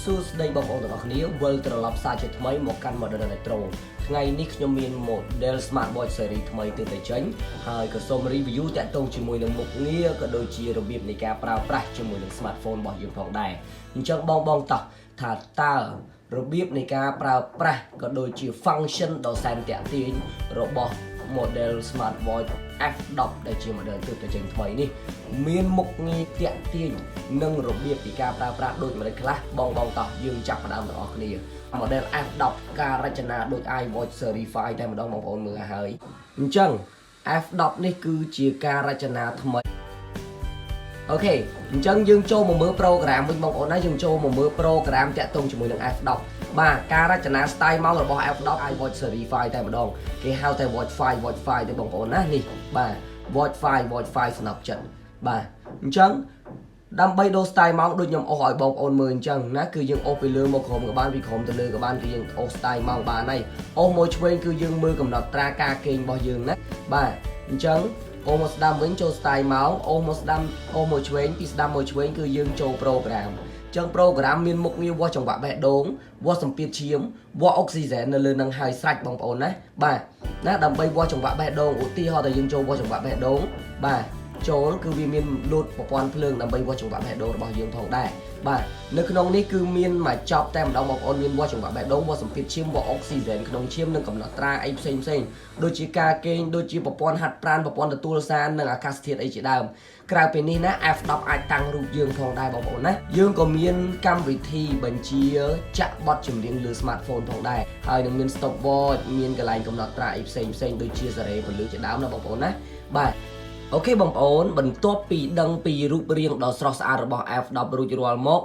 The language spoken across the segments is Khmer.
សួស្តីបងប្អូនទាំងអស់គ្នាវិលត្រឡប់សារជាថ្មីមកកាន់ Model Electro ថ្ងៃនេះខ្ញុំមាន Model Smartwatch Series ថ្មីទើបតែចេញហើយក៏សូម review តាក់ទងជាមួយនឹងមុខងារក៏ដូចជារបៀបនៃការប្រើប្រាស់ជាមួយនឹង smartphone របស់យើងផងដែរអញ្ចឹងបងតោះថាតើរបៀបនៃការប្រើប្រាស់ក៏ដូចជា function ដ៏សែនទាក់ទាញរបស់ Model Smartwatch F10 ដែលជា model ទើបតែចេញថ្មីនេះមានមុខងារទាក់ទាញនិងរបៀបពីការប្រើប្រាស់ដូចម្តេចខ្លះបងតោះយើងចាប់ផ្ដើមទាំងអស់គ្នា Model F10 ការរចនាដូច iWatch Series 5តែម្ដងបងប្អូនមើលហើយអញ្ចឹង F10 នេះគឺជាការរចនាថ្មីអូខេអញ្ចឹងយើងចូលមកមើល program វិញបងប្អូនណាយើងចូលមកមើល program តាក់ទងជាមួយនឹង F10 បាទការរចនា style មករបស់ F10 iWatch Series 5តែម្ដងគេហៅតែ Watch 5 ទេបងប្អូនណានេះបាទ Watch 5 ស្នប់ចិត្តបាទអញ្ចឹងដើម្បីដូរ style មកដូចខ្ញុំអូសឲ្យបងប្អូនមើលអញ្ចឹងណាគឺយើងអូសពីលើមកក្រោមក៏បានពីក្រោមទៅលើក៏បានគឺយើងអូស style មកបានហើយអូសមួយឆ្វេងគឺយើងមើលកំណត់ត្រាការគេងរបស់យើងណាបាទអញ្ចឹងអូសមកស្ដាំវិញចូល style មកអូសមកស្ដាំអូសមកឆ្វេងពីស្ដាំមកឆ្វេងគឺយើងចូល program ចឹង program មានមុខងារវាស់ចង្វាក់បេះដូងវាស់សម្ពាធឈាមវាស់អុកស៊ីហ្សែននៅលើនឹងហើយស្រេចបងប្អូនណាបាទណាដើម្បីវាស់ចង្វាក់បេះដូងឧទាហរណ៍តែយើងចូលវាស់ចង្វាក់បេះដូងបាទចូលគឺវាមានលោតប្រព័ន្ធភ្លើងដើម្បីវាស់ចង្វាក់បេះដូងរបស់យើងផងដែរបាទនៅក្នុងនេះគឺមានមកចប់តែម្ដងបងប្អូនមានវាស់ចង្វាក់បេះដូងវាស់សម្ពាធឈាមវាស់អុកស៊ីហ្សែនក្នុងឈាមនិងកំណត់ត្រាអីផ្សេងដូចជាការគេងដូចជាប្រព័ន្ធហាត់ប្រាណប្រព័ន្ធទទួលសារនិងអាកាសធាតុអីជាដើមក្រៅពីនេះណា F10 អាចតាំងរូបយើងផងដែរបងប្អូនណាយើងក៏មានកម្មវិធីបញ្ជាចាក់បទចម្រៀងលើ smartphone ផងដែរហើយនឹងមាន stopwatch មានកន្លែងកំណត់ត្រាអីផ្សេងដូចជាសារ៉េពលឺជាដើមណាបងប្អូនណាបាទអូខេបងប្អូនបន្ទាប់ពីដឹងពីរូបរាងដ៏ស្រស់ស្អាតរបស់ F10 រួចរាល់មក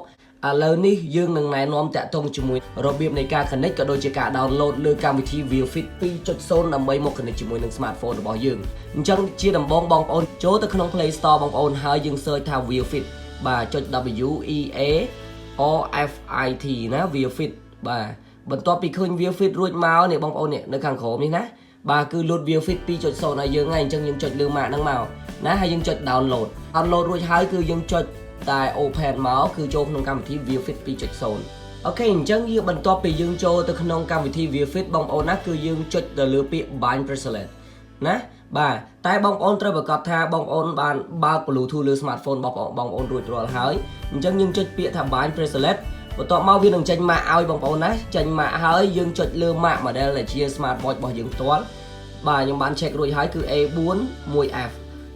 ឥឡូវនេះយើងនឹងណែនាំតាក់ទងជាមួយរបៀបនៃការ connect ក៏ដូចជាការ download លើកម្មវិធី ViewFit 2.0 ដើម្បីមក connect ជាមួយនឹង smartphone របស់យើងអញ្ចឹងជាដំបូងបងប្អូនចូលទៅក្នុង Play Store បងប្អូនហើយយើង search ថា ViewFit បាទចុច WEARFIT ណា ViewFit បាទបន្ទាប់ពីឃើញ ViewFit រួចមកនេះបងប្អូននេះនៅខាងក្រោមនេះណាបាទគឺ load ViewFit 2.0 ឲ្យយើងហើយអញ្ចឹងយើងចុចលើម៉ាកហ្នឹងមកណាហើយយើងចុច download រួចហើយគឺយើងចុចតែ open មកគឺចូលក្នុងកម្មវិធី ViewFit 2.0 អូខេអញ្ចឹងយើងបន្ទាប់ពីយើងចូលទៅក្នុងកម្មវិធី ViewFit បងប្អូនណាគឺយើងចុចទៅលើពាក្យ bind bracelet ណាបាទតែបងប្អូនត្រូវប្រកាសថាបងប្អូនបានបើក Bluetooth លើ smartphone បងប្អូនរួចរាល់ហើយអញ្ចឹងយើងចុចពាក្យថា bind bracelet បន្ទាប់មកវានឹងចេញម៉ាកឲ្យបងប្អូនណាចេញម៉ាកហើយយើងចុចលើម៉ាក model ដែលជា smartwatch របស់យើងផ្ទាល់បាទខ្ញុំបាន check រួចហើយគឺ A4 1F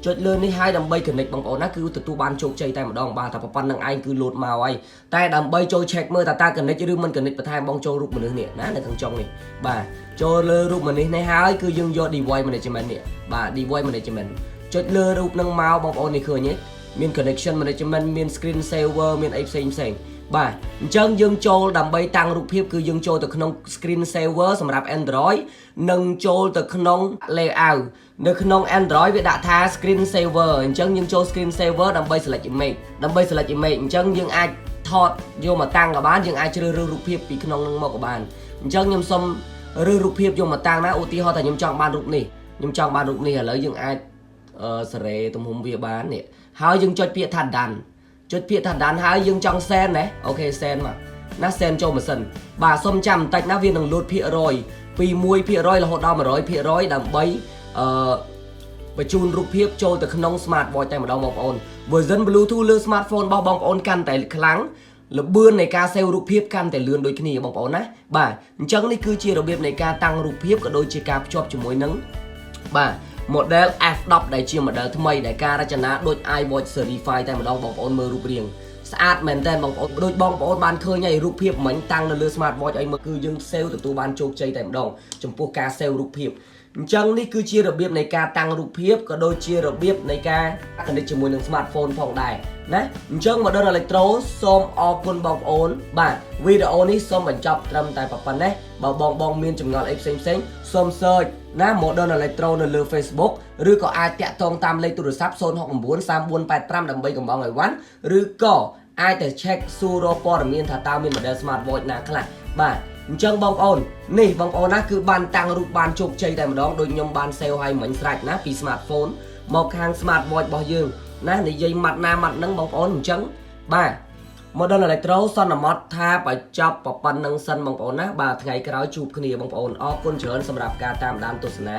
ចុចលើនេះហើយដើម្បី connect បងប្អូនណាគឺទទួលបានជោគជ័យតែម្ដងបាទតែប៉ុណ្្នឹងឯងគឺ load មកហើយតែដើម្បីចូល check មើលតើ connect ឬមិន connect បន្ថែមបងចូលរូបមនុស្សនេះណានៅខាងចុងនេះបាទចូលលើរូបមនុស្សនេះហើយគឺយើងយក device management នេះបាទ device management ចុចលើរូបនឹងមកបងប្អូននេះឃើញទេមាន connection management មាន screen saver មានអីផ្សេងបាទអញ្ចឹងយើងចូលដើម្បីតាំងរូបភាពគឺយើងចូលទៅក្នុង screen saver សម្រាប់ Android និងចូលទៅក្នុង layout នៅក្នុង Android វាដាក់ថា screen saver អញ្ចឹងយើងចូល screen saver ដើម្បី select image អញ្ចឹងយើងអាចថតយកមកតាំងក៏បានយើងអាចជ្រើសរើសរូបភាពពីក្នុងនឹងមកក៏បានអញ្ចឹងខ្ញុំសុំរើសរូបភាពយកមកតាំងណាឧទាហរណ៍ថាខ្ញុំចង់បានរូបនេះឥឡូវយើងអាចសារ៉េទំហំវាបាននេះហើយយើងចុចពាក្យថា done ចុចពាក្យថា done ហើយយើងចង់ send ណាអូខេ send មកណា send ចូលម៉ាស៊ីនបាទសុំចាំបន្តិចណាវានឹងលោតភាគរយពី 1% រហូតដល់ 100% ដើម្បីបញ្ជូនរូបភាពចូលទៅក្នុង smartwatch តែម្ដងបងប្អូន version Bluetooth លើ smartphone របស់បងប្អូនកាន់តែខ្លាំងល្បឿននៃការ save រូបភាពកាន់តែលឿនដូចគ្នាបងប្អូនណាបាទអញ្ចឹងនេះគឺជារបៀបនៃការតាំងរូបភាពក៏ដូចជាការភ្ជាប់ជាមួយនឹងបាទ model F10 ដែលជា model ថ្មីដែលការរចនាដូច iWatch Series 5តែម្ដងបងប្អូនមើលរូបរាងស្អាតមែនតើបងប្អូនដូចបងប្អូនបានឃើញហើយរូបភាពមិញតាំងនៅលើ smartwatch អីមើលគឺយើង save ទទួលបានជោគជ័យតែម្ដងចំពោះការ save រូបភាពអញ្ចឹងនេះគឺជារបៀបនៃការតាំងរូបភាពក៏ដូចជារបៀបនៃការ connect ជាមួយនឹង smartphone ផងដែរណាអញ្ចឹង Model Electro សូមអរគុណបងប្អូនបាទវីដេអូនេះសូមបញ្ចប់ត្រឹមតែប៉ុណ្ណេះបើបងមានចម្ងល់អីផ្សេងសូម search ណា Model Electro នៅលើ Facebook ឬក៏អាចតាក់ទងតាមលេខទូរស័ព្ទ 069 3485 ដើម្បីកំងអីវ៉ាន់ឬក៏អាចទៅ check សួររកព័ត៌មានថាតើមាន model smartwatch ណាខ្លះបាទអញ្ចឹងបងប្អូននេះបងប្អូនណាគឺបានតាំងរូបបានជោគជ័យតែម្ដងដូចខ្ញុំបាន save ឲ្យមិញស្រេចណាពី smartphone មកខាង smartwatch របស់យើងណានិយាយម៉ាត់ណាម៉ាត់ហ្នឹងបងប្អូនអញ្ចឹងបាទ model electro សន្មតថាបញ្ចប់ប៉ុណ្ណឹងសិនបងប្អូនណាបាទថ្ងៃក្រោយជួបគ្នាបងប្អូនអរគុណច្រើនសម្រាប់ការតាមដានទស្សនា